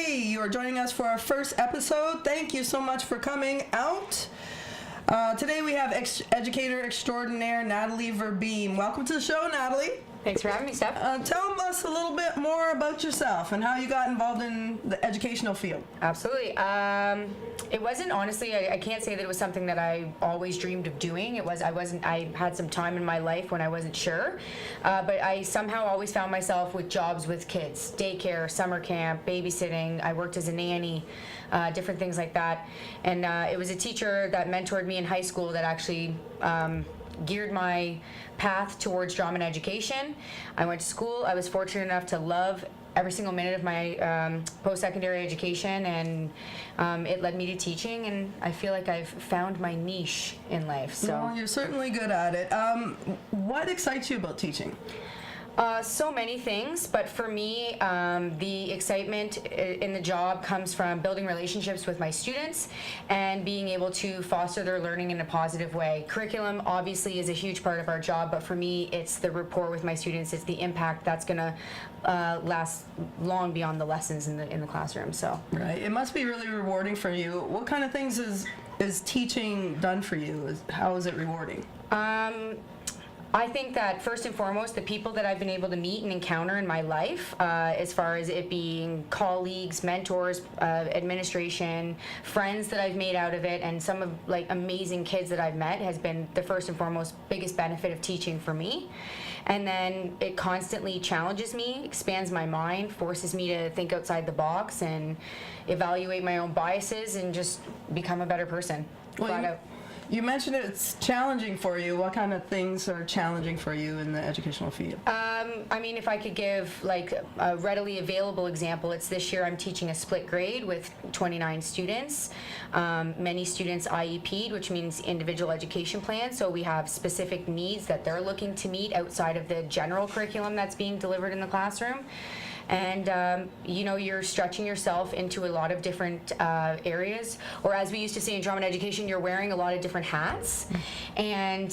Hey, you are joining us for our first episode. Thank you so much for coming out. Today we have educator extraordinaire Natalie Verbeem. Welcome to the show, Natalie. Thanks for having me, Steph. Tell us a little bit more about yourself and how you got involved in the educational field. Absolutely. It wasn't, honestly, I can't say that it was something that I always dreamed of doing. I had some time in my life when I wasn't sure, but I somehow always found myself with jobs with kids, daycare, summer camp, babysitting. I worked as a nanny, different things like that. And it was a teacher that mentored me in high school that actually geared my path towards drama and education. I went to school. I was fortunate enough to love every single minute of my post-secondary education, and it led me to teaching, and I feel like I've found my niche in life. So Well, you're certainly good at it. What excites you about teaching? So many things, but for me, the excitement in the job comes from building relationships with my students and being able to foster their learning in a positive way. Curriculum obviously is a huge part of our job, but for me, it's the rapport with my students. It's the impact that's going to last long beyond the lessons in the classroom. So Right. It must be really rewarding for you. What kind of things is teaching done for you? How is it rewarding? I think that first and foremost, the people that I've been able to meet and encounter in my life, as far as it being colleagues, mentors, administration, friends that I've made out of it, and some of like amazing kids that I've met has been the first and foremost biggest benefit of teaching for me. And then it constantly challenges me, expands my mind, forces me to think outside the box and evaluate my own biases and just become a better person. Flat out. You mentioned it's challenging for you. What kind of things are challenging for you in the educational field? I mean, if I could give like a readily available example, it's this year I'm teaching a split grade with 29 students. Many students IEP'd, which means individual education plan, so we have specific needs that they're looking to meet outside of the general curriculum that's being delivered in the classroom. And you're stretching yourself into a lot of different areas, or as we used to say in drama and education, you're wearing a lot of different hats, and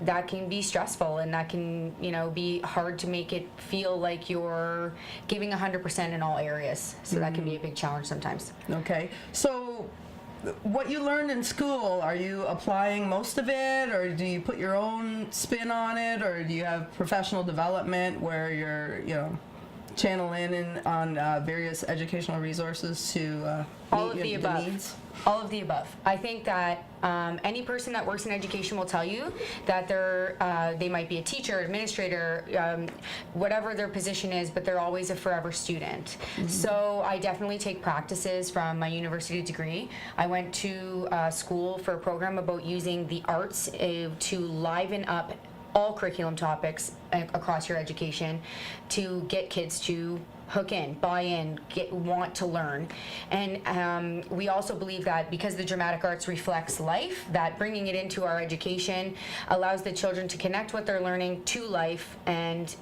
that can be stressful, and that can be hard to make it feel like you're giving 100% in all areas. So that can be a big challenge sometimes. Okay, so what you learned in school, are you applying most of it, or do you put your own spin on it, or do you have professional development where you're channeling in on various educational resources to all of the meet above. the needs? All of the above. I think that any person that works in education will tell you that they might be a teacher, administrator, whatever their position is, but they're always a forever student. So I definitely take practices from my university degree. I went to school for a program about using the arts to liven up all curriculum topics across your education to get kids to hook in, buy in, want to learn. And we also believe that because the dramatic arts reflects life, that bringing it into our education allows the children to connect what they're learning to life and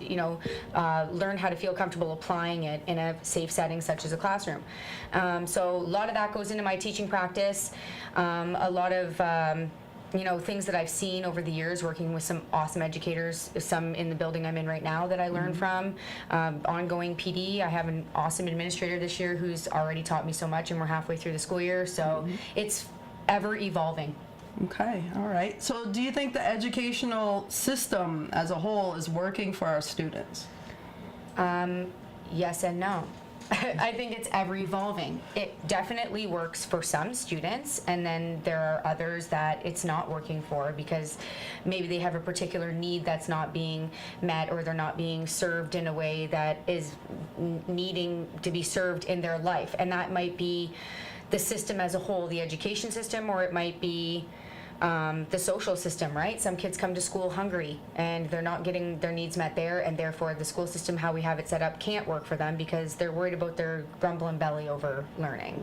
learn how to feel comfortable applying it in a safe setting such as a classroom. So a lot of that goes into my teaching practice. A lot of things that I've seen over the years working with some awesome educators, some in the building I'm in right now that I learned from, ongoing PD. I have an awesome administrator this year who's already taught me so much, and we're halfway through the school year, so it's ever evolving. Okay, all right. So do you think the educational system as a whole is working for our students? Yes and no. I think it's ever evolving. It definitely works for some students, and then there are others that it's not working for because maybe they have a particular need that's not being met, or they're not being served in a way that is needing to be served in their life. And that might be the system as a whole, the education system, or it might be the social system, right? Some kids come to school hungry and they're not getting their needs met there, and therefore the school system, how we have it set up, can't work for them because they're worried about their grumbling belly over learning.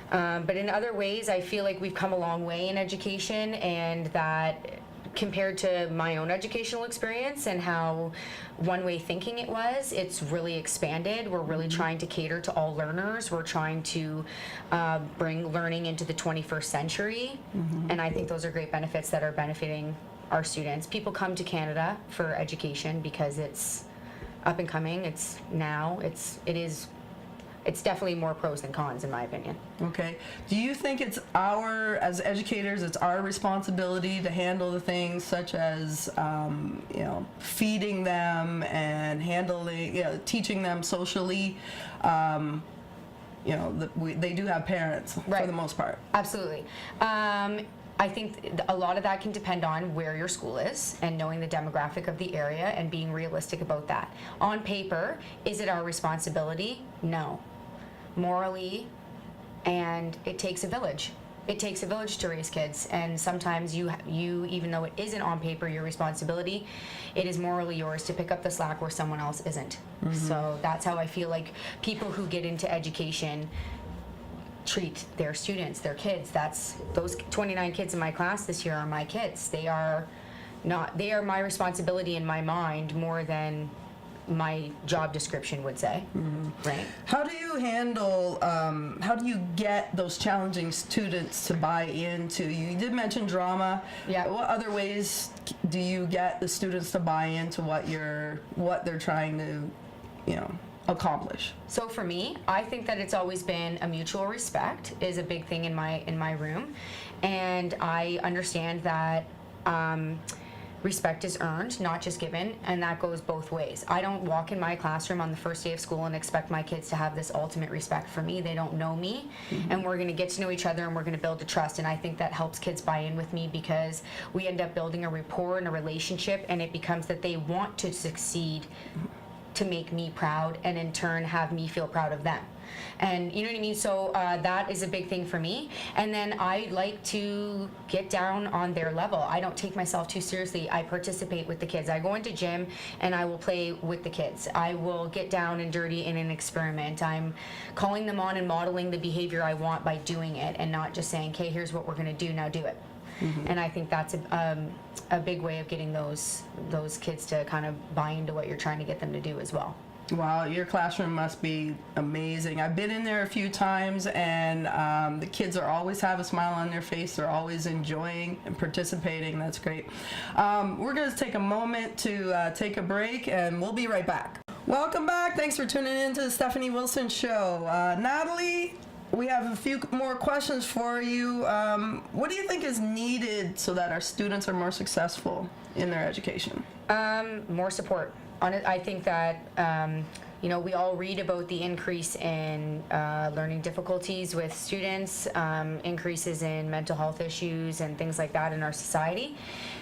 But in other ways, I feel like we've come a long way in education, and that compared to my own educational experience and how one-way thinking it was, it's really expanded. We're really trying to cater to all learners. We're trying to bring learning into the 21st century, and I think those are great benefits that are benefiting our students. People come to Canada for education because it's up and coming, it's now, it is it's definitely more pros than cons in my opinion. Okay. Do you think it's as educators, it's our responsibility to handle the things such as, feeding them and handling, teaching them socially? They do have parents for Right. the most part. Absolutely. I think a lot of that can depend on where your school is and knowing the demographic of the area and being realistic about that. On paper, is it our responsibility? No. Morally, and it takes a village. It takes a village to raise kids, and sometimes you even though it isn't on paper your responsibility, it is morally yours to pick up the slack where someone else isn't. So that's how I feel like people who get into education treat their students, their kids. That's those 29 kids in my class this year are my kids. They are my responsibility in my mind more than my job description would say. Right? How do you handle, how do you get those challenging students to buy into, you did mention drama. Yeah. What other ways do you get the students to buy into what they're trying to, accomplish? So for me, I think that it's always been a mutual respect is a big thing in my room, and I understand that respect is earned, not just given, and that goes both ways. I don't walk in my classroom on the first day of school and expect my kids to have this ultimate respect for me. They don't know me, and we're going to get to know each other, and we're going to build a trust, and I think that helps kids buy in with me because we end up building a rapport and a relationship, and it becomes that they want to succeed to make me proud and in turn have me feel proud of them. And you know what I mean? So that is a big thing for me. And then I like to get down on their level. I don't take myself too seriously. I participate with the kids. I go into gym and I will play with the kids. I will get down and dirty in an experiment. I'm calling them on and modeling the behavior I want by doing it and not just saying, okay, here's what we're going to do, now do it. And I think that's a big way of getting those kids to kind of buy into what you're trying to get them to do as well. Wow, your classroom must be amazing. I've been in there a few times, and the kids always have a smile on their face. They're always enjoying and participating. That's great. We're going to take a moment to take a break, and we'll be right back. Welcome back. Thanks for tuning in to the Stephanie Wilson Show. Natalie, we have a few more questions for you. What do you think is needed so that our students are more successful in their education? More support. I think that we all read about the increase in learning difficulties with students, increases in mental health issues and things like that in our society.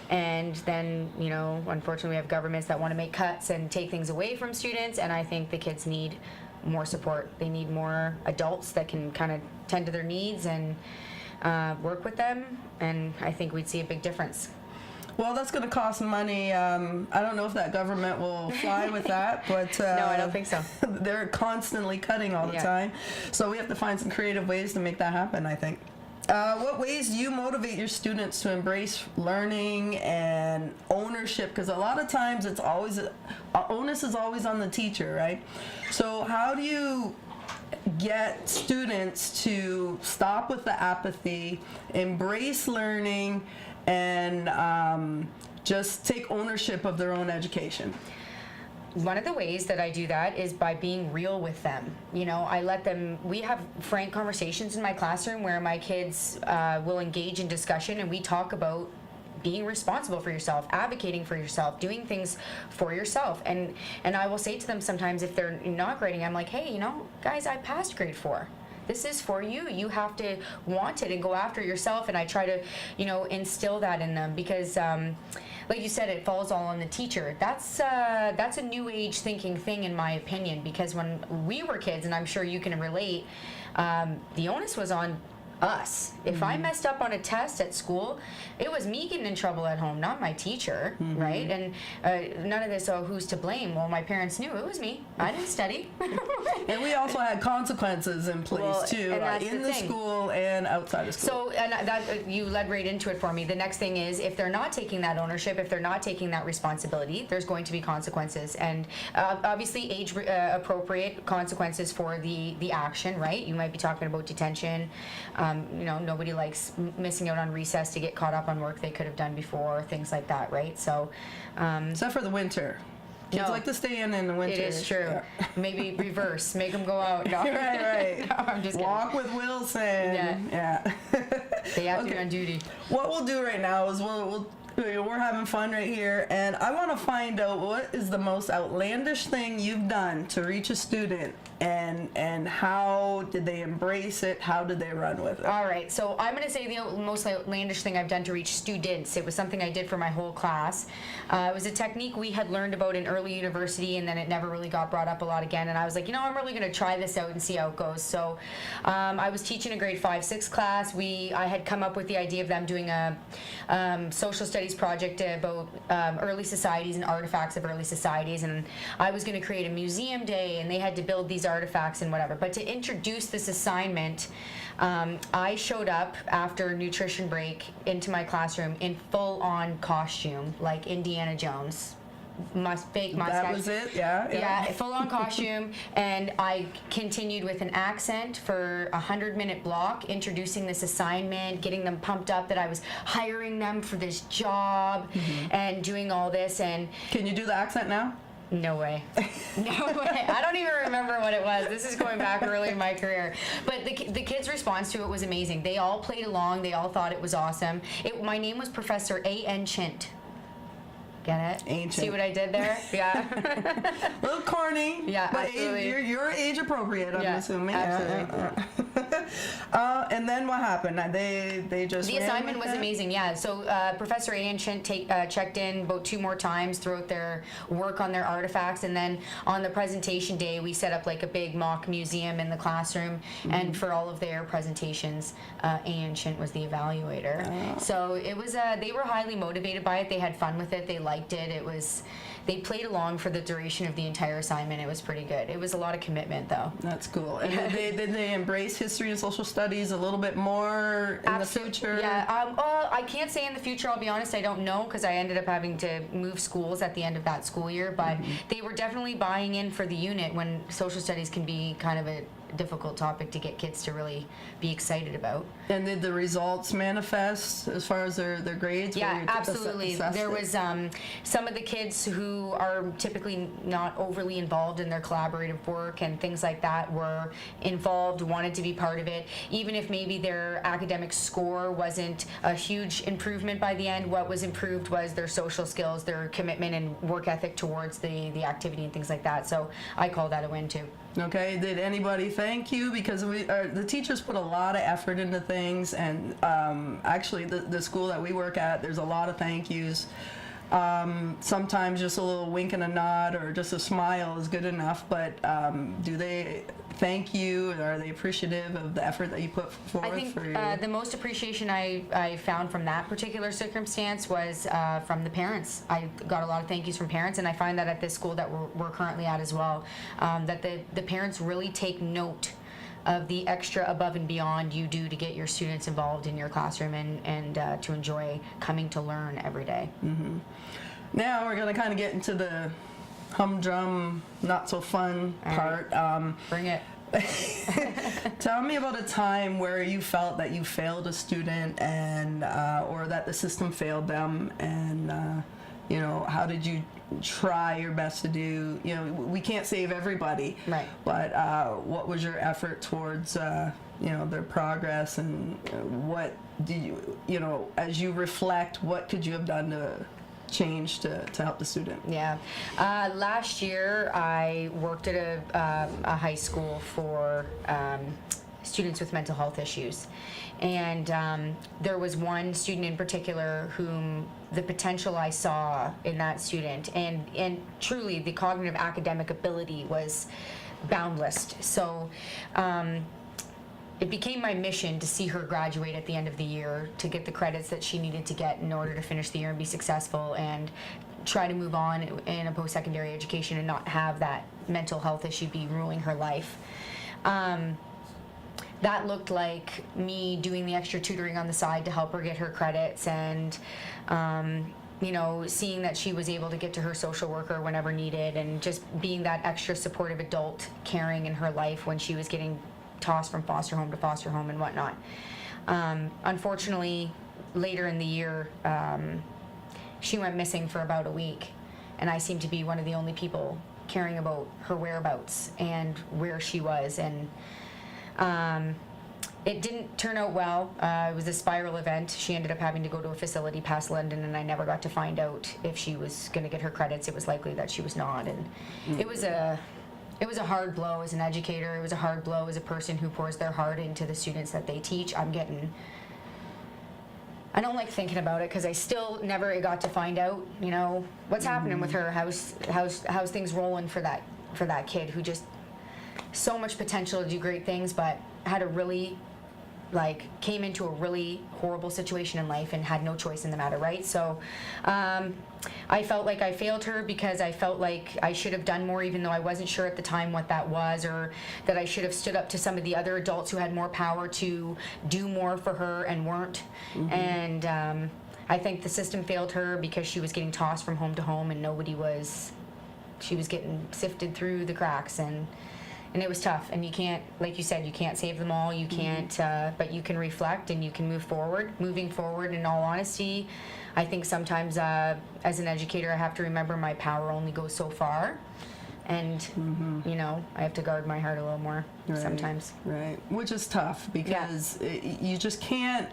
And then, unfortunately we have governments that want to make cuts and take things away from students, and I think the kids need more support. They need more adults that can kind of tend to their needs and work with them, and I think we'd see a big difference. Well, that's going to cost money. I don't know if that government will fly with that, but No, I don't think so. They're constantly cutting all the time, so we have to find some creative ways to make that happen, I think. What ways do you motivate your students to embrace learning and ownership? Because a lot of times it's always onus is always on the teacher, right? So how do you get students to stop with the apathy, embrace learning, and just take ownership of their own education? One of the ways that I do that is by being real with them. I let them, we have frank conversations in my classroom where my kids will engage in discussion, and we talk about being responsible for yourself, advocating for yourself, doing things for yourself. And I will say to them sometimes if they're not grading, I'm like, hey, guys, I passed grade 4. This is for you. You have to want it and go after yourself. And I try to, instill that in them because, like you said, it falls all on the teacher. That's a new age thinking thing, in my opinion, because when we were kids, and I'm sure you can relate, the onus was on us. If I messed up on a test at school, it was me getting in trouble at home, not my teacher, right? And none of this, who's to blame? Well, my parents knew it was me. I didn't study. And we also had consequences in place too, in the school and outside of school. So, and that you led right into it for me. The next thing is, if they're not taking that ownership, if they're not taking that responsibility, there's going to be consequences, and obviously age appropriate consequences for the action, right? You might be talking about detention. Nobody likes missing out on recess to get caught up on work they could have done before, things like that, right? So, except for the winter. Kids No. like to stay in the winter. It is true. Yeah. Maybe reverse, make them go out. No. Right. No, I'm just kidding. Walk with Wilson. Yeah. They have to be Okay. on duty. What we'll do right now is we're having fun right here, and I want to find out what is the most outlandish thing you've done to reach a student, and how did they embrace it? How did they run with it? All right, so I'm going to say the most outlandish thing I've done to reach students. It was something I did for my whole class. It was a technique we had learned about in early university, and then it never really got brought up a lot again. And I was like, I'm really going to try this out and see how it goes. So I was teaching a grade 5-6 class. I had come up with the idea of them doing a social studies project about early societies and artifacts of early societies, and I was going to create a museum day, and they had to build these artifacts and whatever. But to introduce this assignment, I showed up after nutrition break into my classroom in full-on costume, like Indiana Jones. Fake mustache. That was it? Yeah. Yeah, full-on costume, and I continued with an accent for a 100-minute block, introducing this assignment, getting them pumped up that I was hiring them for this job, and doing all this, and Can you do the accent now? no way. No way. I don't even remember what it was. This is going back early in my career. But the kids' response to it was amazing. They all played along. They all thought it was awesome. My name was Professor A.N. Chint. Get it? Ancient. See what I did there? Yeah. A little corny. Yeah, but absolutely. You're age appropriate, I'm Yeah, assuming. absolutely. And then what happened? They just The ran assignment with was it? amazing, yeah. So Professor Aiden Chint checked in about 2 more times throughout their work on their artifacts, and then on the presentation day, we set up like a big mock museum in the classroom, and for all of their presentations, Aiden Chint was the evaluator. So it was, they were highly motivated by it. They had fun with it. They liked it. They played along for the duration of the entire assignment. It was pretty good. It was a lot of commitment, though. That's cool. And did they embrace history and social studies a little bit more in the future? Yeah. I can't say in the future. I'll be honest. I don't know, because I ended up having to move schools at the end of that school year. But they were definitely buying in for the unit, when social studies can be kind of a difficult topic to get kids to really be excited about. And did the results manifest as far as their grades? Were Yeah, you absolutely. assessed There it? was some of the kids who are typically not overly involved in their collaborative work and things like that were involved, wanted to be part of it. Even if maybe their academic score wasn't a huge improvement by the end, what was improved was their social skills, their commitment and work ethic towards the activity and things like that. So I call that a win too. Okay, did anybody thank you? Because the teachers put a lot of effort into things, and actually the school that we work at, there's a lot of thank yous. Sometimes just a little wink and a nod or just a smile is good enough, but do they thank you? Are they appreciative of the effort that you put forth? I think for your... the most appreciation I found from that particular circumstance was from the parents. I got a lot of thank yous from parents, and I find that at this school that we're currently at as well, that the parents really take note of the extra above and beyond you do to get your students involved in your classroom and to enjoy coming to learn every day. Now we're going to kind of get into the humdrum, not so fun part. Bring it. Tell me about a time where you felt that you failed a student, and or that the system failed them, and how did you try your best to do? We can't save everybody, Right. But what was your effort towards their progress, and what did you as you reflect, what could you have done to change to help the student? Yeah. Last year, I worked at a high school for students with mental health issues. And there was one student in particular whom the potential I saw in that student, and truly the cognitive academic ability was boundless. So it became my mission to see her graduate at the end of the year, to get the credits that she needed to get in order to finish the year and be successful, and try to move on in a post-secondary education and not have that mental health issue be ruling her life. That looked like me doing the extra tutoring on the side to help her get her credits, and seeing that she was able to get to her social worker whenever needed, and just being that extra supportive adult caring in her life when she was getting tossed from foster home to foster home and whatnot. Unfortunately, later in the year, she went missing for about a week, and I seemed to be one of the only people caring about her whereabouts and where she was. And it didn't turn out well. It was a spiral event. She ended up having to go to a facility past London, and I never got to find out if she was going to get her credits. It was likely that she was not, and it was a hard blow as an educator. It was a hard blow as a person who pours their heart into the students that they teach. I don't like thinking about it because I still never got to find out, you know, what's happening with her. How's things rolling for that kid who just so much potential to do great things, but had a really came into a really horrible situation in life and had no choice in the matter, right? So I felt like I failed her because I felt like I should have done more, even though I wasn't sure at the time what that was, or that I should have stood up to some of the other adults who had more power to do more for her and weren't. And I think the system failed her because she was getting tossed from home to home, and she was getting sifted through the cracks, and it was tough. And you can't, like you said, you can't save them all. You can't, but you can reflect and you can move forward. Moving forward, in all honesty, I think sometimes as an educator, I have to remember my power only goes so far. And, you know, I have to guard my heart a little more sometimes. Right, which is tough because you just can't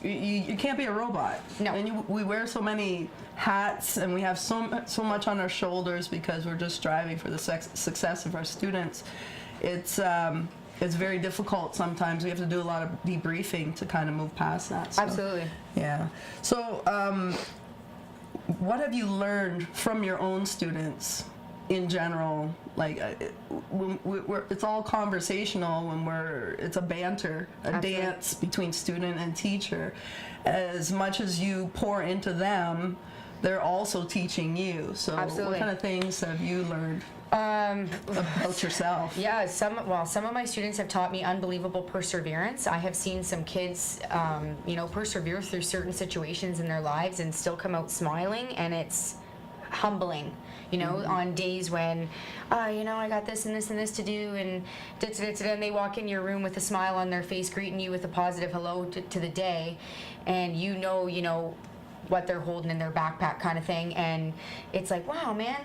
you can't be a robot. No. And we wear so many hats, and we have so much on our shoulders because we're just striving for the success of our students. It's very difficult sometimes. We have to do a lot of debriefing to kind of move past that. So, Absolutely. yeah. So what have you learned from your own students in general? Like it's all conversational when it's a banter, Absolutely. dance between student and teacher. As much as you pour into them, they're also teaching you. So Absolutely. What kind of things have you learned about yourself? Yeah, some of my students have taught me unbelievable perseverance. I have seen some kids, persevere through certain situations in their lives and still come out smiling, and it's humbling. You know, on days when, I got this and this and this to do, and and they walk in your room with a smile on their face, greeting you with a positive hello to the day, and you know what they're holding in their backpack, kind of thing, and it's like, wow, man.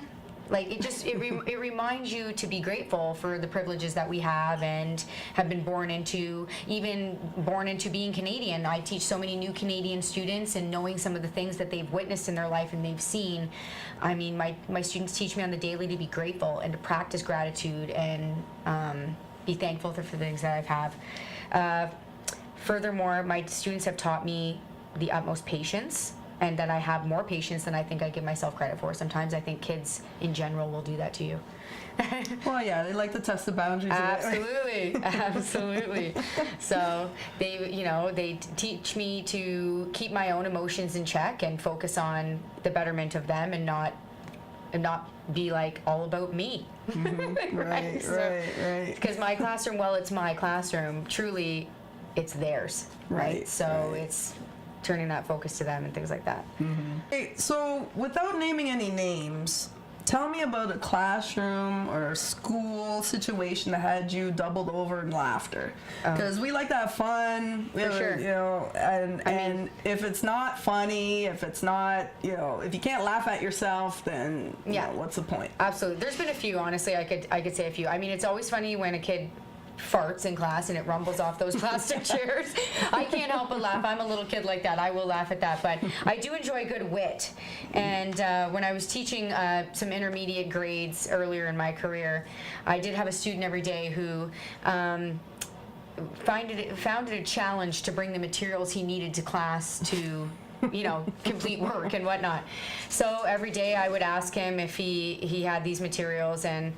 Like, it reminds you to be grateful for the privileges that we have and have been born into, even born into being Canadian. I teach so many new Canadian students, and knowing some of the things that they've witnessed in their life and they've seen. I mean, my students teach me on the daily to be grateful and to practice gratitude and be thankful for the things that I have. Furthermore, my students have taught me the utmost patience, and that I have more patience than I think I give myself credit for. Sometimes I think kids in general will do that to you. Well, yeah, they like to test the boundaries. Absolutely, absolutely. So they teach me to keep my own emotions in check and focus on the betterment of them, and not be like all about me. Right. Because my classroom, well, it's my classroom. Truly, it's theirs. Right. So it's turning that focus to them and things like that. Hey, so without naming any names, tell me about a classroom or a school situation that had you doubled over in laughter. Because we like to have fun. For sure. And if it's not funny, if it's not, if you can't laugh at yourself, then what's the point? Absolutely. There's been a few, honestly. I could say a few. I mean, it's always funny when a kid farts in class and it rumbles off those plastic chairs. I can't help but laugh. I'm a little kid like that. I will laugh at that. But I do enjoy good wit. And when I was teaching some intermediate grades earlier in my career, I did have a student every day who found it a challenge to bring the materials he needed to class to complete work and whatnot. So every day I would ask him if he had these materials, and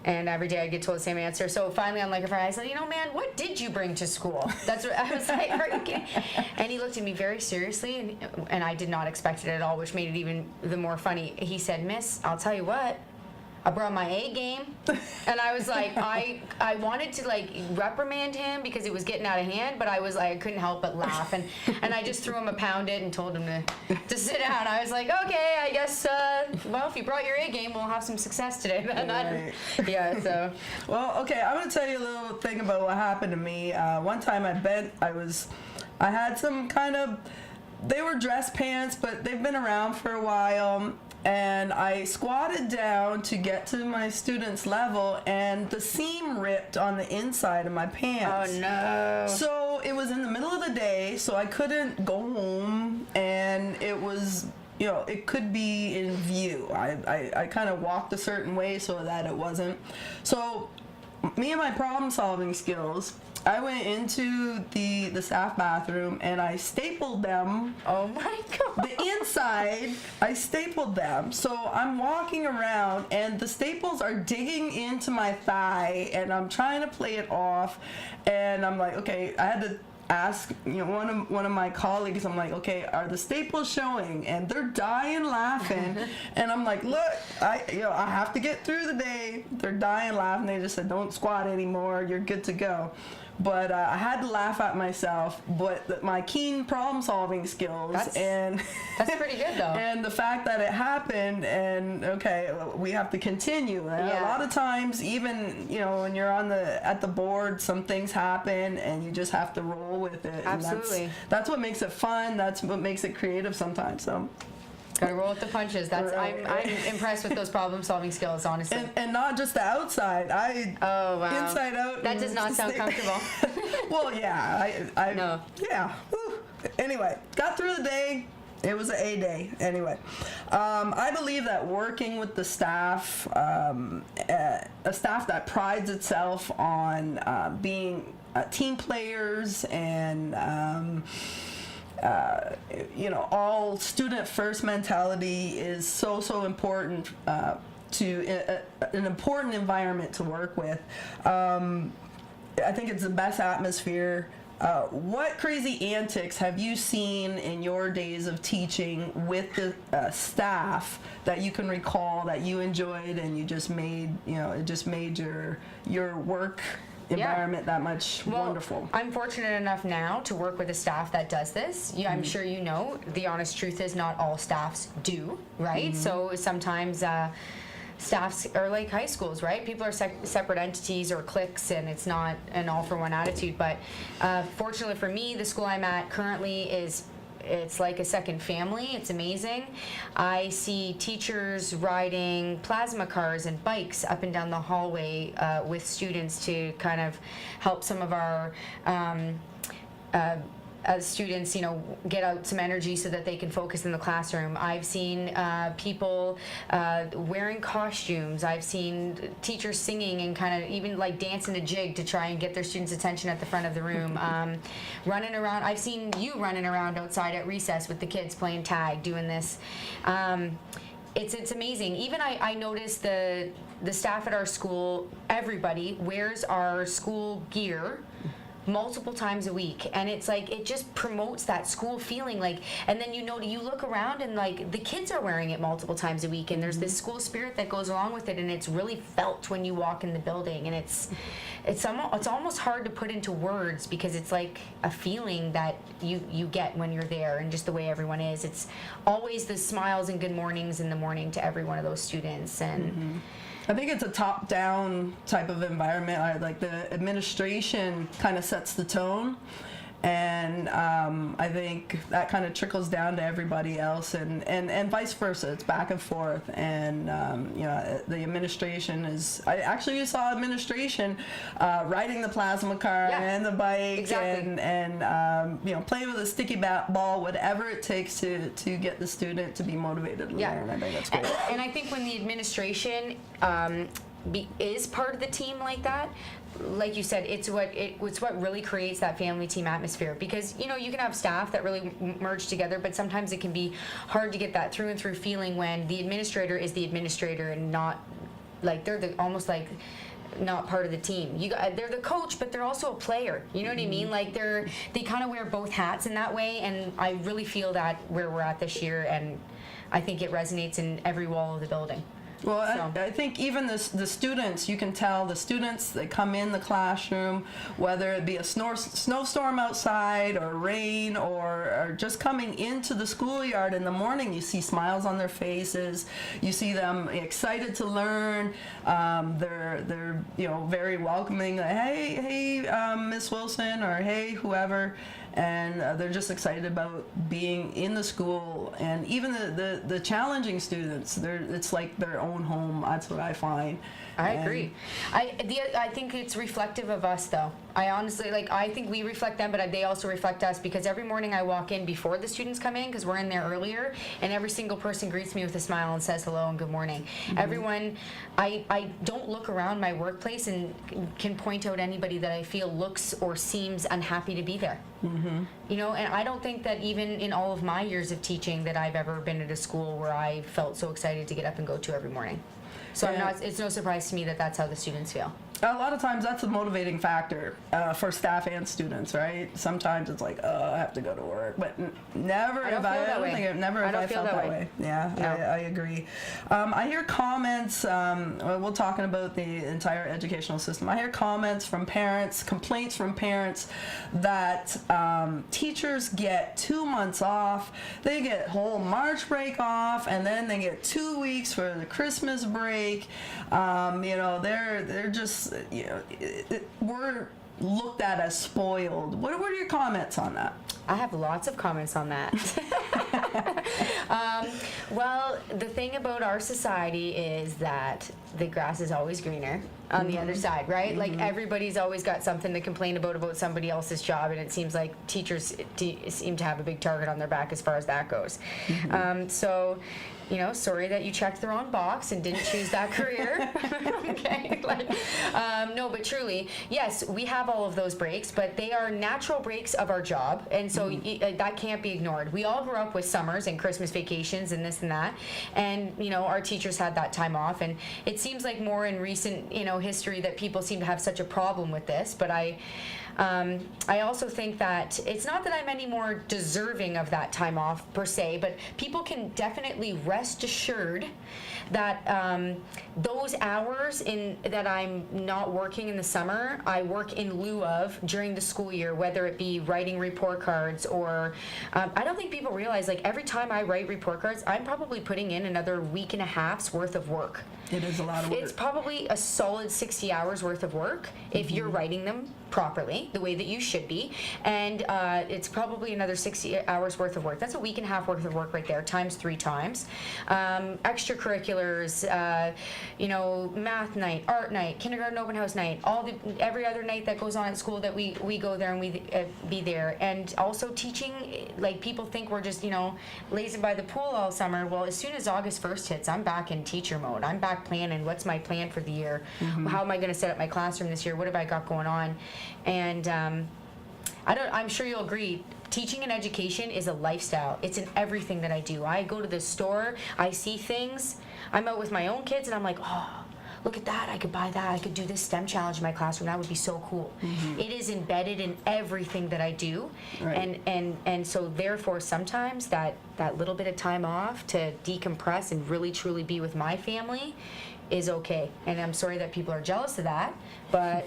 every day I'd get told the same answer. So finally on like a Friday, I said, man, what did you bring to school? That's what I was like, are you kidding? And he looked at me very seriously, and I did not expect it at all, which made it even the more funny. He said, Miss, I'll tell you what, I brought my A game. And I was like, I wanted to reprimand him because it was getting out of hand, but I was like, I couldn't help but laugh. And I just threw him a pound it and told him to sit down. I was like, okay, I guess, if you brought your A game, we'll have some success today. Right. Yeah, so. Well, okay, I'm going to tell you a little thing about what happened to me. One time I had some kind of, they were dress pants, but they've been around for a while. and I squatted down to get to my student's level, and the seam ripped on the inside of my pants. Oh no. So it was in the middle of the day, so I couldn't go home, and it was, you know, it could be in view. I kind of walked a certain way so that it wasn't. So me and my problem solving skills, I went into the staff bathroom and I stapled them. Oh my god. The inside, I stapled them. So I'm walking around and the staples are digging into my thigh, and I'm trying to play it off, and I'm like, okay, I had to ask, you know, one of my colleagues, I'm like, okay, are the staples showing? And they're dying laughing. And I'm like, look, I have to get through the day. They're dying laughing. They just said, don't squat anymore, you're good to go. But I had to laugh at myself, but my keen problem-solving skills That's pretty good, though. And the fact that it happened, and okay, we have to continue. And Yeah. a lot of times, even, you know, when you're at the board, some things happen, and you just have to roll with it. Absolutely. And that's what makes it fun. That's what makes it creative sometimes. So. Gotta roll with the punches. That's Right. I'm impressed with those problem-solving skills, honestly. And not just the outside. Oh wow. Inside out. That does not sound comfortable. Well, yeah. I No. Yeah. Whew. Anyway, got through the day. It was an A day. Anyway, I believe that working with the staff, a staff that prides itself on being team players and you know, all student first mentality is so important to an important environment to work with. I think it's the best atmosphere. What crazy antics have you seen in your days of teaching with the staff that you can recall that you enjoyed and you just made, you know, it just made your work environment that much wonderful? I'm fortunate enough now to work with a staff that does this. Yeah, I'm sure you know, the honest truth is not all staffs do, right? So sometimes staffs are like high schools, right? People are separate entities or cliques, and it's not an all-for-one attitude. But fortunately for me, the school I'm at currently it's like a second family. It's amazing. I see teachers riding plasma cars and bikes up and down the hallway with students to kind of help some of our students, you know, get out some energy so that they can focus in the classroom. I've seen people wearing costumes. I've seen teachers singing and kind of even like dancing a jig to try and get their students' attention at the front of the room. Running around. I've seen you running around outside at recess with the kids playing tag, doing this. It's amazing. Even I noticed the staff at our school, everybody wears our school gear multiple times a week, and it's like it just promotes that school feeling, like, and then you look around and like the kids are wearing it multiple times a week, and there's this school spirit that goes along with it, and it's really felt when you walk in the building, and it's almost hard to put into words because it's like a feeling that you get when you're there, and just the way everyone is. It's always the smiles and good mornings in the morning to every one of those students, and I think it's a top-down type of environment. Like the administration kind of sets the tone, and I think that kind of trickles down to everybody else, and vice versa. It's back and forth, and you know, the administration is. I actually saw administration riding the plasma car and the bike, exactly. and you know, playing with a sticky ball, whatever it takes to get the student to be motivated to learn. I think that's great. And I think when the administration is part of the team like that, like you said, it's what really creates that family team atmosphere, because you know, you can have staff that really merge together, but sometimes it can be hard to get that through and through feeling when the administrator is the administrator and not like they're almost like not part of the team. They're the coach, but they're also a player. You know what I mean? Like they kind of wear both hats in that way, and I really feel that where we're at this year, and I think it resonates in every wall of the building. Well, I think even the students, you can tell the students, they come in the classroom, whether it be a snowstorm outside or rain or just coming into the schoolyard in the morning, you see smiles on their faces, you see them excited to learn, they're you know, very welcoming, like, hey Miss Wilson, or hey whoever, and they're just excited about being in the school. And even the challenging students, it's like their own home. That's what I find. I agree. I think it's reflective of us, though. I honestly, I think we reflect them, but they also reflect us, because every morning I walk in before the students come in, because we're in there earlier, and every single person greets me with a smile and says hello and good morning. Everyone, I don't look around my workplace and can point out anybody that I feel looks or seems unhappy to be there. You know, and I don't think that even in all of my years of teaching that I've ever been at a school where I felt so excited to get up and go to every morning. So it's no surprise to me that that's how the students feel. A lot of times that's a motivating factor for staff and students, right? Sometimes it's like, oh, I have to go to work, but never have I felt that way. Yeah, no. I agree. I hear comments, we're talking about the entire educational system. I hear comments from parents, complaints from parents that teachers get 2 months off, they get whole March break off, and then they get 2 weeks for the Christmas break. You know, they're just, you know, we're looked at as spoiled. What are your comments on that? I have lots of comments on that. Well, the thing about our society is that the grass is always greener on the other side, right? Like, everybody's always got something to complain about somebody else's job, and it seems like teachers seem to have a big target on their back as far as that goes. So, you know, sorry that you checked the wrong box and didn't choose that career. Okay, no, but truly, yes, we have all of those breaks, but they are natural breaks of our job, and so that can't be ignored. We all grew up with summers and Christmas vacations and this and that, and, you know, our teachers had that time off, and it seems like more in recent, you know, history that people seem to have such a problem with this, but I also think that it's not that I'm any more deserving of that time off per se, but people can definitely rest assured that those hours that I'm not working in the summer, I work in lieu of during the school year, whether it be writing report cards or I don't think people realize, like, every time I write report cards, I'm probably putting in another week and a half's worth of work. It is a lot of work. It's probably a solid 60 hours worth of work if you're writing them properly, the way that you should be, and it's probably another 60 hours worth of work. That's a week and a half worth of work right there, times 3 times. Extracurriculars, you know, math night, art night, kindergarten open house night, every other night that goes on at school that we go there and we be there, and also teaching. Like, people think we're just, you know, lazing by the pool all summer. Well, as soon as August 1st hits, I'm back in teacher mode. I'm back planning what's my plan for the year. How am I going to set up my classroom this year? What have I got going on? And I'm sure you'll agree, teaching and education is a lifestyle. It's in everything that I do. I go to the store, I see things, I'm out with my own kids, and I'm like, oh, look at that, I could buy that, I could do this STEM challenge in my classroom, that would be so cool. It is embedded in everything that I do. Right. And so therefore sometimes that little bit of time off to decompress and really truly be with my family is okay. And I'm sorry that people are jealous of that, but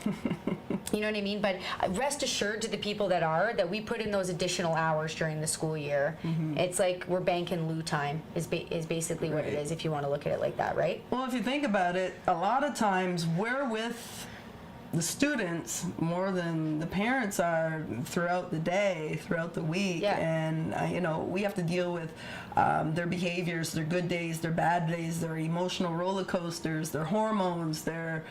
you know what I mean? But rest assured to the people that we put in those additional hours during the school year. It's like we're banking loo time is basically what it is, if you want to look at it like that, right? Well, if you think about it, a lot of times we're with the students more than the parents are throughout the day, throughout the week. Yeah. And you know, we have to deal with their behaviors, their good days, their bad days, their emotional roller coasters, their hormones, their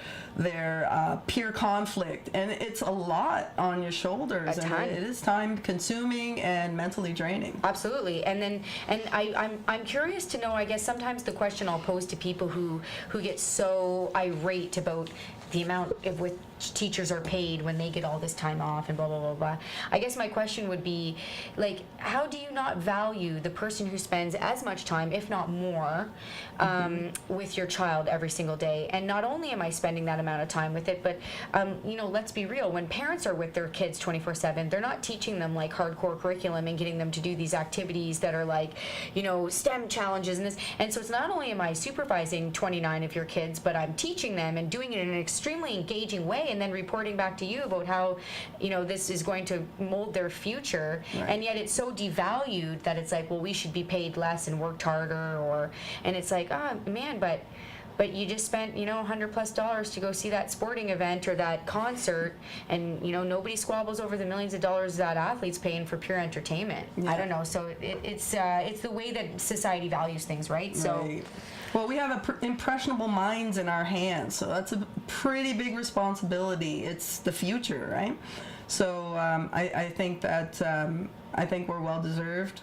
peer conflict, and it's a lot on your shoulders. A ton. And it is time consuming and mentally draining. Absolutely. And I'm curious to know, I guess sometimes the question I'll pose to people who get so irate about the amount of which teachers are paid when they get all this time off and blah, blah, blah, blah. I guess my question would be, like, how do you not value the person who spends as much time, if not more, with your child every single day? And not only am I spending that amount of time with it, but, you know, let's be real, when parents are with their kids 24/7, they're not teaching them, like, hardcore curriculum and getting them to do these activities that are, like, you know, STEM challenges and this. And so it's not only am I supervising 29 of your kids, but I'm teaching them and doing it in an extremely engaging way, and then reporting back to you about how, you know, this is going to mold their future. Right. And yet it's so devalued that it's like, well, we should be paid less and worked harder, and it's like, oh man, but but you just spent, $100+ to go see that sporting event or that concert, and nobody squabbles over the millions of dollars that athletes paying for pure entertainment. I don't know. So it's the way that society values things, right? So. Right. Well, we have impressionable minds in our hands, so that's a pretty big responsibility. It's the future, right? So I think that I think we're well deserved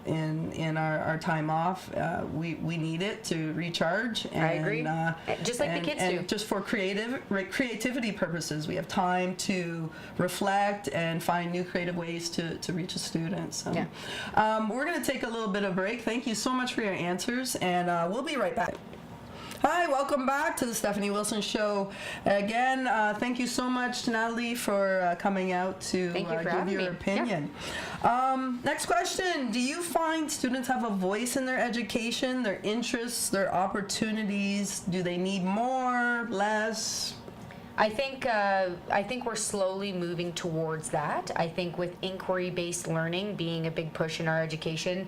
in our time off. We need it to recharge. And, I agree. Just like the kids do. And just for creativity purposes, we have time to reflect and find new creative ways to reach a student. So, we're going to take a little bit of a break. Thank you so much for your answers, and we'll be right back. Hi, welcome back to the Stephanie Wilson Show. Again, thank you so much, Natalie, for coming out to give your opinion. Yeah. Next question. Do you find students have a voice in their education, their interests, their opportunities? Do they need more, less? I think we're slowly moving towards that. I think with inquiry-based learning being a big push in our education,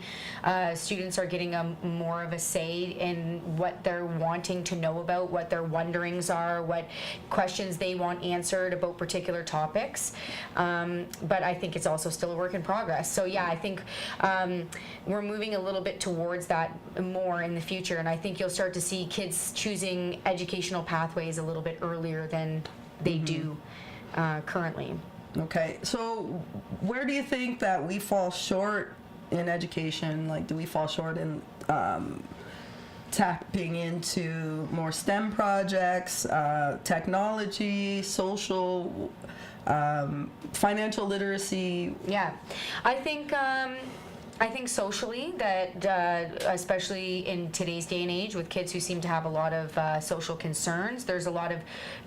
students are getting more of a say in what they're wanting to know about, what their wonderings are, what questions they want answered about particular topics. But I think it's also still a work in progress. So yeah, I think we're moving a little bit towards that more in the future, and I think you'll start to see kids choosing educational pathways a little bit earlier than they do currently. Okay, so where do you think that we fall short in education? Like, do we fall short in tapping into more STEM projects, technology, social, financial literacy? Yeah, I think socially that, especially in today's day and age with kids who seem to have a lot of social concerns, there's a lot of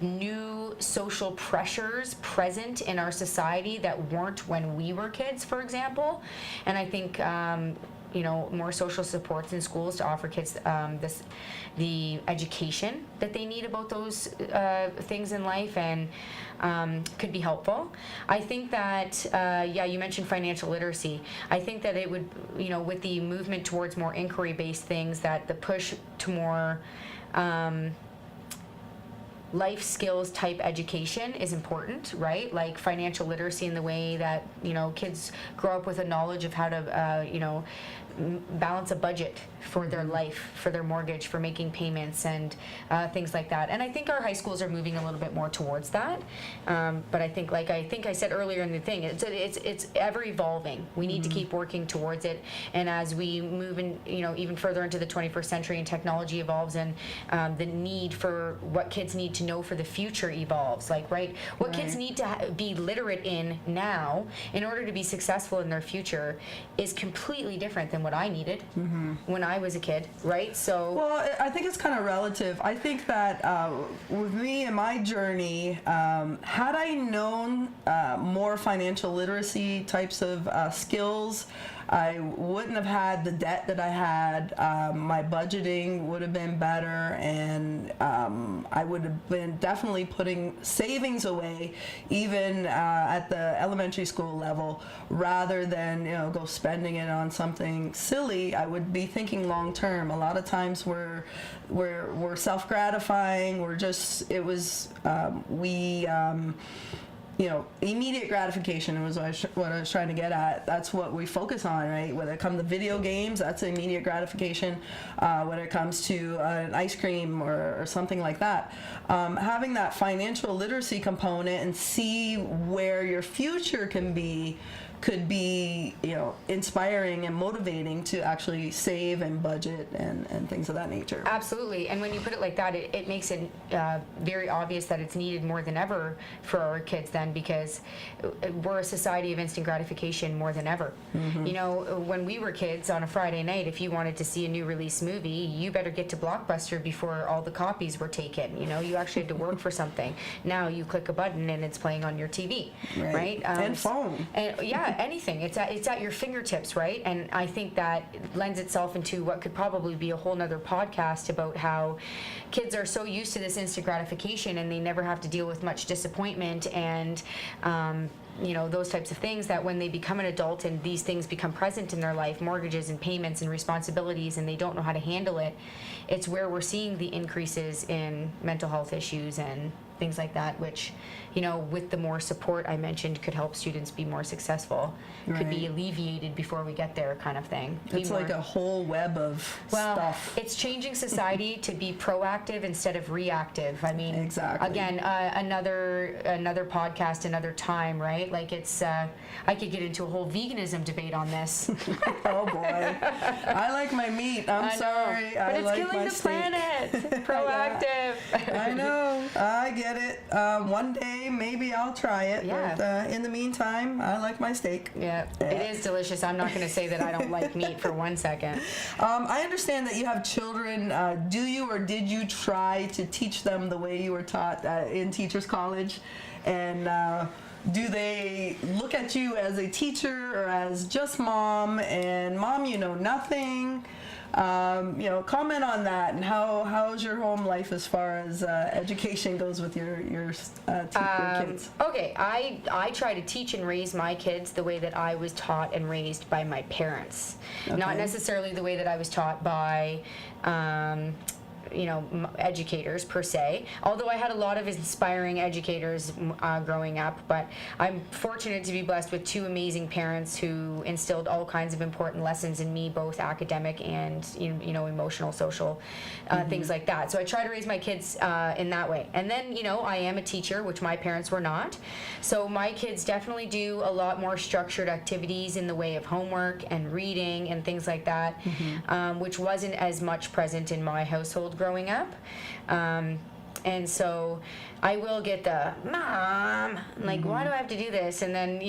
new social pressures present in our society that weren't when we were kids, for example. And I think more social supports in schools to offer kids the education that they need about those things in life, and could be helpful. I think that, you mentioned financial literacy. I think that it would, with the movement towards more inquiry-based things, that the push to more life skills type education is important, right? Like financial literacy in the way that, kids grow up with a knowledge of how to, balance a budget for their life, for their mortgage, for making payments, and things like that. And I think our high schools are moving a little bit more towards that. But I think, like I said earlier in the thing, it's ever evolving. We need to keep working towards it. And as we move in, even further into the 21st century and technology evolves, and the need for what kids need to know for the future evolves. Like, what kids need to be literate in now in order to be successful in their future is completely different than what I needed when I was a kid, right? So, well, I think it's kind of relative. I think that with me and my journey, had I known more financial literacy types of skills, I wouldn't have had the debt that I had. My budgeting would have been better, and I would have been definitely putting savings away, even at the elementary school level, rather than go spending it on something silly. I would be thinking long term. A lot of times we're self-gratifying. Immediate gratification was what I was trying to get at. That's what we focus on, right? Whether it comes to video games, that's immediate gratification. When it comes to an ice cream or something like that. Having that financial literacy component and see where your future could be, inspiring and motivating to actually save and budget and things of that nature. Absolutely. And when you put it like that, it makes it very obvious that it's needed more than ever for our kids then, because we're a society of instant gratification more than ever. When we were kids on a Friday night, if you wanted to see a new release movie, you better get to Blockbuster before all the copies were taken. You actually had to work for something. Now you click a button and it's playing on your TV, right? And phone. And yeah, Yeah, anything. It's at your fingertips, right? And I think that lends itself into what could probably be a whole nother podcast about how kids are so used to this instant gratification and they never have to deal with much disappointment and those types of things, that when they become an adult and these things become present in their life, mortgages and payments and responsibilities, and they don't know how to handle it, it's where we're seeing the increases in mental health issues and things like that, which, with the more support I mentioned, could help students be more successful, could be Right. alleviated before we get there, kind of thing. It's like a whole web of stuff. It's changing society to be proactive instead of reactive. I mean, Exactly. again, another podcast, another time, right? Like I could get into a whole veganism debate on this. Oh boy, I like my meat. I'm I know, sorry, but I it's like killing my the steak. planet. Proactive. I know, I get it. One day maybe I'll try it. Yeah. But in the meantime, I like my steak. Yeah, it is delicious. I'm not going to say that I don't like meat for 1 second. I understand that you have children. Do you or did you try to teach them the way you were taught in Teachers College? And do they look at you as a teacher or as just mom? And mom, you know nothing. Comment on that, and how's your home life as far as education goes with your kids? Okay, I try to teach and raise my kids the way that I was taught and raised by my parents, not Okay. necessarily the way that I was taught by educators per se, although I had a lot of inspiring educators growing up. But I'm fortunate to be blessed with two amazing parents who instilled all kinds of important lessons in me, both academic and emotional, social things like that. So I try to raise my kids in that way. And then I am a teacher, which my parents were not. So my kids definitely do a lot more structured activities in the way of homework and reading and things like that, which wasn't as much present in my household growing up. And so I will get the mom, like, why do I have to do this? And then,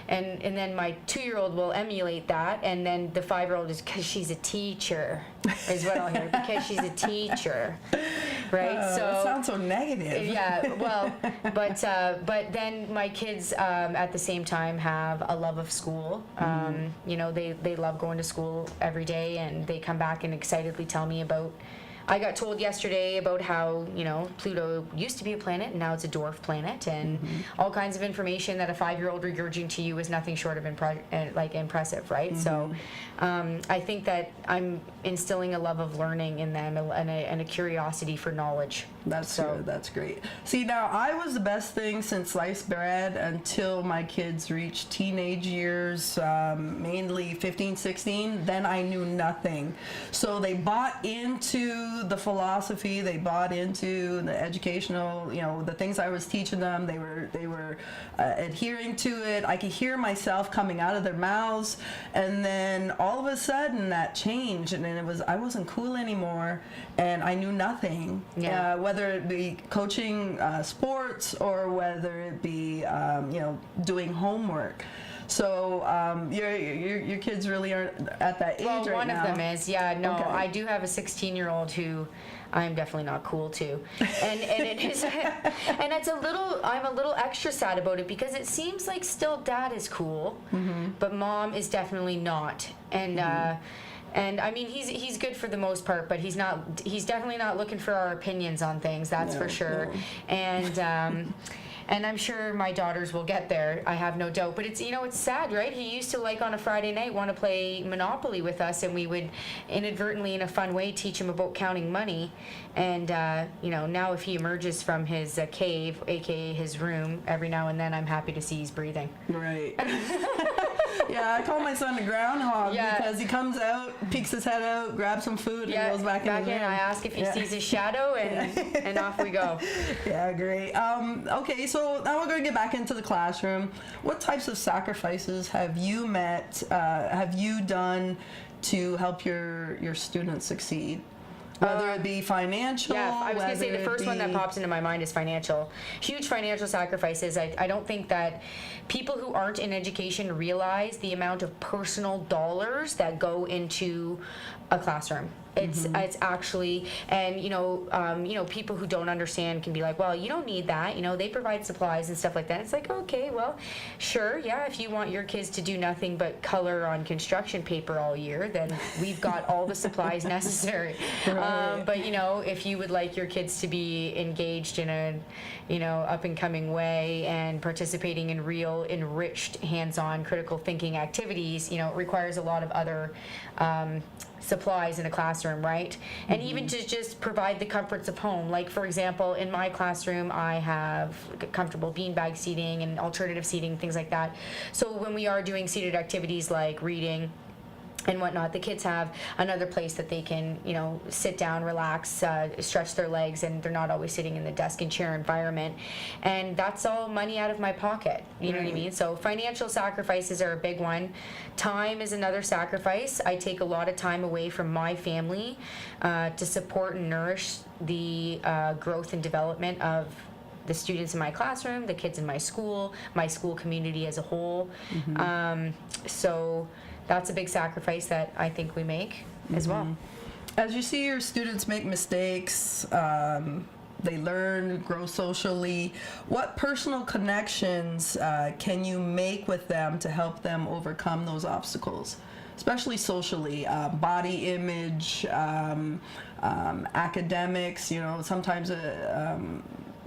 and then my 2-year-old will emulate that. And then the 5-year-old is, because she's a teacher, is what I'll hear, because she's a teacher, right? That sounds so negative. Yeah, well, but then my kids at the same time have a love of school. They love going to school every day, and they come back and excitedly tell me about. I got told yesterday about how, Pluto used to be a planet and now it's a dwarf planet, and all kinds of information that a 5-year-old regurgitating to you is nothing short of impressive, right? So I think that I'm instilling a love of learning in them and a curiosity for knowledge. That's good. That's great. See, now I was the best thing since sliced bread until my kids reached teenage years, mainly 15, 16. Then I knew nothing. So they bought into the philosophy, they bought into the educational, the things I was teaching them. They were adhering to it. I could hear myself coming out of their mouths, and then all of a sudden that changed, and then I wasn't cool anymore, and I knew nothing. Yeah. Whether it be coaching sports or whether it be doing homework. So your kids really aren't at that age right now. Well, one of them is, yeah. No, Okay. I do have a 16-year-old who I'm definitely not cool to, and it is, and I'm a little extra sad about it, because it seems like still dad is cool, but mom is definitely not, and. And I mean, he's good for the most part, but he's definitely not looking for our opinions on things. That's for sure. No. And I'm sure my daughters will get there. I have no doubt. But it's it's sad, right? He used to, like, on a Friday night want to play Monopoly with us, and we would inadvertently, in a fun way, teach him about counting money. And now if he emerges from his cave, aka his room, every now and then, I'm happy to see he's breathing. Right. Yeah, I call my son the groundhog because he comes out, peeks his head out, grabs some food, and goes back in his room. I ask if he sees his shadow, and off we go. Yeah, great. Okay, so now we're going to get back into the classroom. What types of sacrifices have you done to help your students succeed? Whether it be financial. Yeah, I was going to say the first one that pops into my mind is financial. Huge financial sacrifices. I don't think that people who aren't in education realize the amount of personal dollars that go into a classroom. It's actually, and people who don't understand can be like, well, you don't need that. They provide supplies and stuff like that. It's like, okay, well, sure, yeah. If you want your kids to do nothing but color on construction paper all year, then we've got all the supplies necessary. Right. But if you would like your kids to be engaged in a up and coming way and participating in real enriched hands-on critical thinking activities, it requires a lot of other supplies in a classroom, right? And even to just provide the comforts of home. Like, for example, in my classroom, I have comfortable beanbag seating and alternative seating, things like that. So when we are doing seated activities like reading and whatnot, the kids have another place that they can, sit down, relax, stretch their legs, and they're not always sitting in the desk and chair environment. And that's all money out of my pocket. You know what I mean? So financial sacrifices are a big one. Time is another sacrifice. I take a lot of time away from my family to support and nourish the growth and development of the students in my classroom, the kids in my school community as a whole. So that's a big sacrifice that I think we make as well. As you see your students make mistakes, they learn, grow socially, what personal connections can you make with them to help them overcome those obstacles, especially socially? Body image, academics, sometimes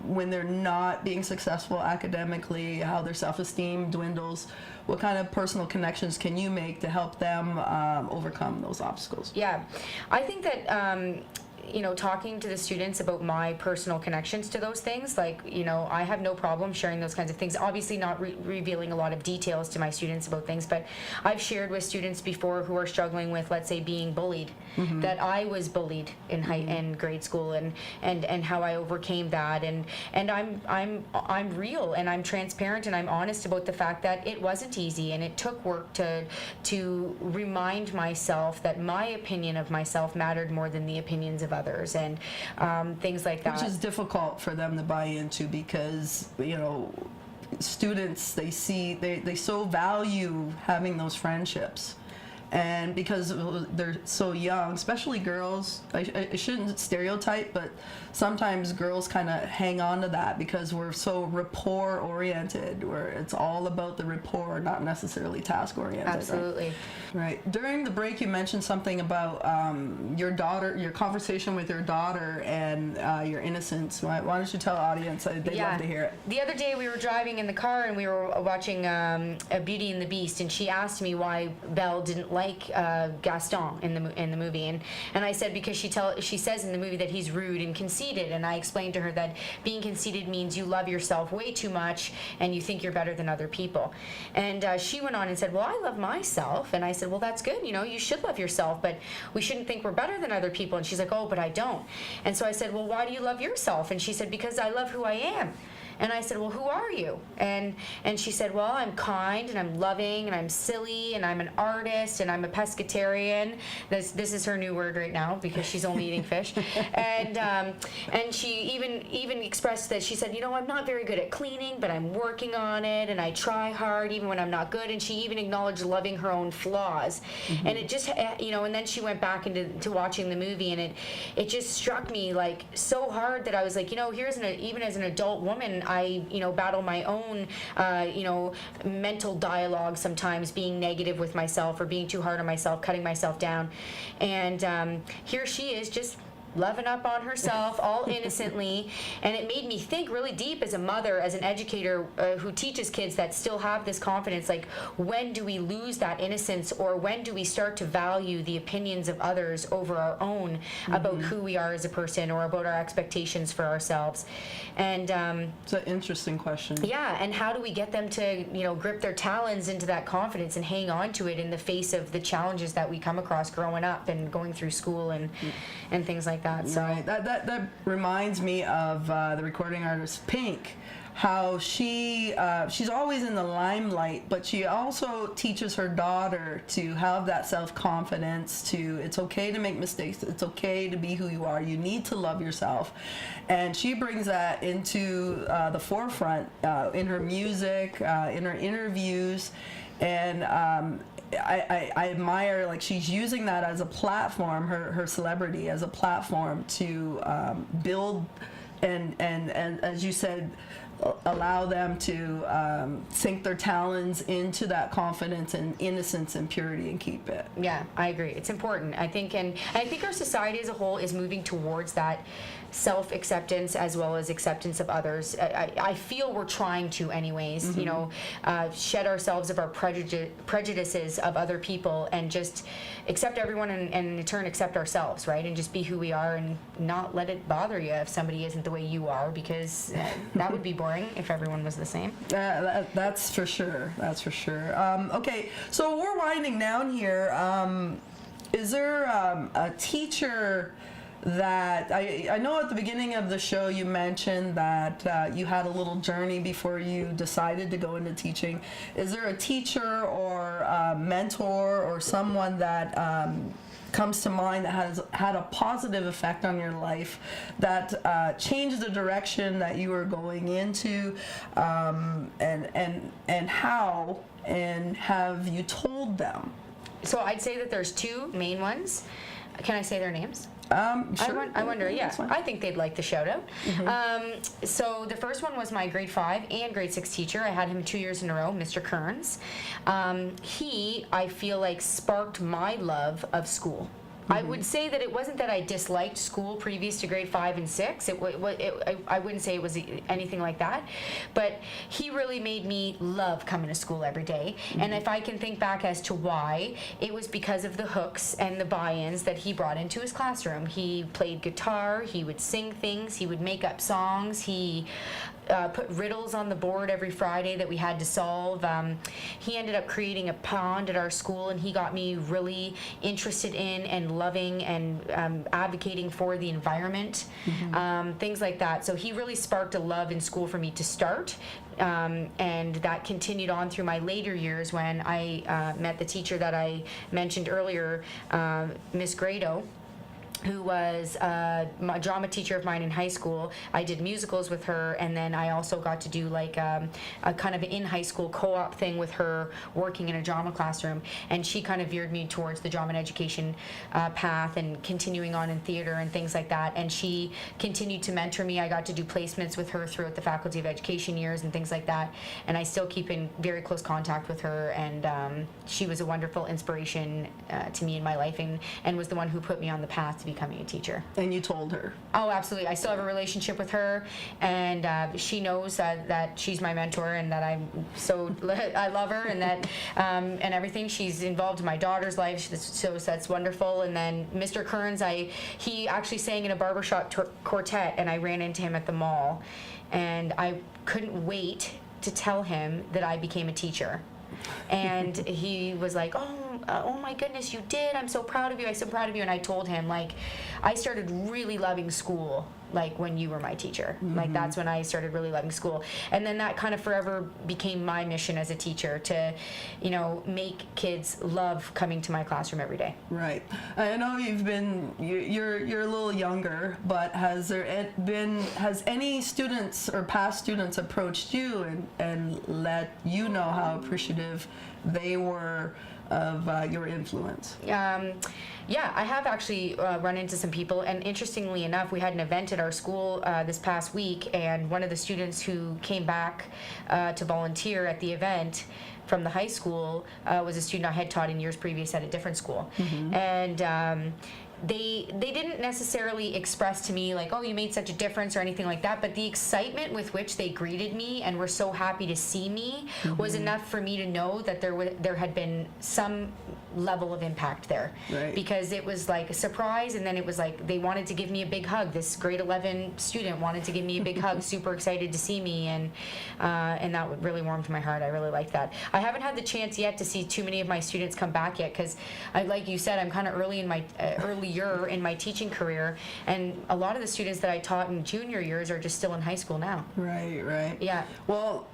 when they're not being successful academically, how their self-esteem dwindles. What kind of personal connections can you make to help them overcome those obstacles? Yeah, I think that talking to the students about my personal connections to those things, like, I have no problem sharing those kinds of things. Obviously not revealing a lot of details to my students about things, but I've shared with students before who are struggling with, let's say, being bullied, that I was bullied in grade school, and how I overcame that, and I'm real, and I'm transparent, and I'm honest about the fact that it wasn't easy, and it took work to remind myself that my opinion of myself mattered more than the opinions of others, and things like that. Which is difficult for them to buy into because, students, they so value having those friendships. And because they're so young, especially girls, I shouldn't stereotype, but sometimes girls kind of hang on to that because we're so rapport oriented, where it's all about the rapport, not necessarily task oriented. Absolutely. Right. During the break, you mentioned something about your daughter, your conversation with your daughter, and your innocence. Why don't you tell the audience? They'd love to hear it. The other day we were driving in the car and we were watching Beauty and the Beast, and she asked me why Belle didn't like Gaston in the movie, and I said because she says in the movie that he's rude and conceited, and I explained to her that being conceited means you love yourself way too much and you think you're better than other people. And she went on and said, well, I love myself. And I said, well, that's good, you should love yourself, but we shouldn't think we're better than other people. And she's like, oh, but I don't. And so I said, well, why do you love yourself? And she said, because I love who I am. And I said, well, who are you? And she said, well, I'm kind, and I'm loving, and I'm silly, and I'm an artist, and I'm a pescatarian. This is her new word right now because she's only eating fish. And she even expressed that she said, I'm not very good at cleaning, but I'm working on it, and I try hard even when I'm not good. And she even acknowledged loving her own flaws. And it just, and then she went back into watching the movie, and it just struck me like so hard that I was like, even as an adult woman, I, battle my own, mental dialogue sometimes, being negative with myself or being too hard on myself, cutting myself down. And here she is just loving up on herself all innocently, and it made me think really deep as a mother, as an educator who teaches kids that still have this confidence, like when do we lose that innocence, or when do we start to value the opinions of others over our own about who we are as a person or about our expectations for ourselves. And it's an interesting question. Yeah, and how do we get them to grip their talons into that confidence and hang on to it in the face of the challenges that we come across growing up and going through school and things like that. So right. That reminds me of the recording artist Pink. how she's always in the limelight, but she also teaches her daughter to have that self-confidence, to it's okay to make mistakes, it's okay to be who you are, you need to love yourself. And she brings that into the forefront in her music, in her interviews, and I admire, like, she's using that as a platform, her celebrity as a platform to build and as you said, allow them to sink their talents into that confidence and innocence and purity and keep it. Yeah, I agree. It's important, I think, and I think our society as a whole is moving towards that self-acceptance as well as acceptance of others. I feel we're trying to anyways, you know, shed ourselves of our prejudices of other people and just accept everyone and in turn accept ourselves, right? And just be who we are and not let it bother you if somebody isn't the way you are, because that would be boring if everyone was the same. That's for sure. That's for sure. Okay, so we're winding down here. Is there a teacher that I know at the beginning of the show you mentioned that you had a little journey before you decided to go into teaching. Is there a teacher or a mentor or someone that comes to mind that has had a positive effect on your life, that changed the direction that you were going into, and how, and have you told them? So I'd say that there's two main ones. Can I say their names? Sure. I wonder, yeah. That's fine. I think they'd like the shout out. So the first one was my grade 5 and grade 6 teacher. I had him 2 years in a row, Mr. Kearns. He, I feel like, sparked my love of school. I would say that it wasn't that I disliked school previous to grade 5 and 6. I wouldn't say it was anything like that. But he really made me love coming to school every day. And if I can think back as to why, it was because of the hooks and the buy-ins that he brought into his classroom. He played guitar, he would sing things, he would make up songs, he put riddles on the board every Friday that we had to solve. He ended up creating a pond at our school, and he got me really interested in and loving and advocating for the environment, things like that. So he really sparked a love in school for me to start. And that continued on through my later years when I met the teacher that I mentioned earlier, Miss Grado, who was my drama teacher of mine in high school. I did musicals with her, and then I also got to do like a kind of in high school co-op thing with her, working in a drama classroom, and she kind of veered me towards the drama and education path and continuing on in theater and things like that, and she continued to mentor me. I got to do placements with her throughout the Faculty of Education years and things like that, and I still keep in very close contact with her, and she was a wonderful inspiration to me in my life, and was the one who put me on the path to becoming a teacher. And you told her? Oh, absolutely. I still have a relationship with her, and she knows that she's my mentor and that I love her, and that and everything. She's involved in my daughter's life, so that's wonderful. And then Mr. Kearns, he actually sang in a barbershop quartet, and I ran into him at the mall, and I couldn't wait to tell him that I became a teacher. And he was like, oh my goodness, you did. I'm so proud of you. I'm so proud of you. And I told him, like, I started really loving school, like, when you were my teacher. Like, that's when I started really loving school. And then that kind of forever became my mission as a teacher, to, you know, make kids love coming to my classroom every day. Right. I know you're a little younger, but has any students or past students approached you and let you know how appreciative they were of your influence? Yeah, I have actually run into some people, and interestingly enough, we had an event at our school this past week, and one of the students who came back to volunteer at the event from the high school was a student I had taught in years previous at a different school. And they didn't necessarily express to me like, oh, you made such a difference or anything like that, but the excitement with which they greeted me and were so happy to see me was enough for me to know that there had been some level of impact there. Right. Because it was like a surprise, and then it was like they wanted to give me a big hug. This grade 11 student wanted to give me a big hug, super excited to see me, and that really warmed my heart. I really liked that. I haven't had the chance yet to see too many of my students come back yet, because like you said, I'm kind of earlier in my teaching career, and a lot of the students that I taught in junior years are just still in high school now. Right. Yeah. Well,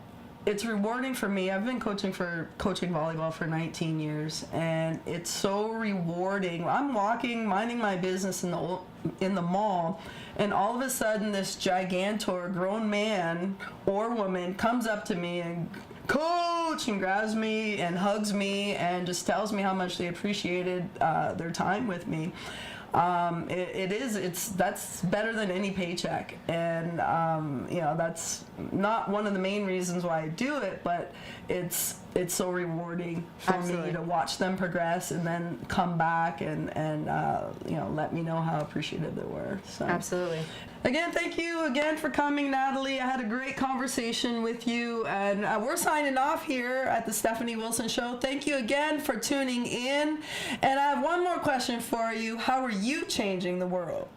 it's rewarding for me. I've been coaching volleyball for 19 years, and it's so rewarding. I'm walking, minding my business in the mall, and all of a sudden this gigantor grown man or woman comes up to me and coach and grabs me and hugs me and just tells me how much they appreciated their time with me. That's better than any paycheck, and that's not one of the main reasons why I do it, but it's so rewarding for Absolutely. me to watch them progress and then come back and let me know how appreciative they were. So. Absolutely. Again, thank you again for coming, Natalie. I had a great conversation with you, and we're signing off here at the Stephanie Wilson Show. Thank you again for tuning in, and I have one more question for you. How are you changing the world?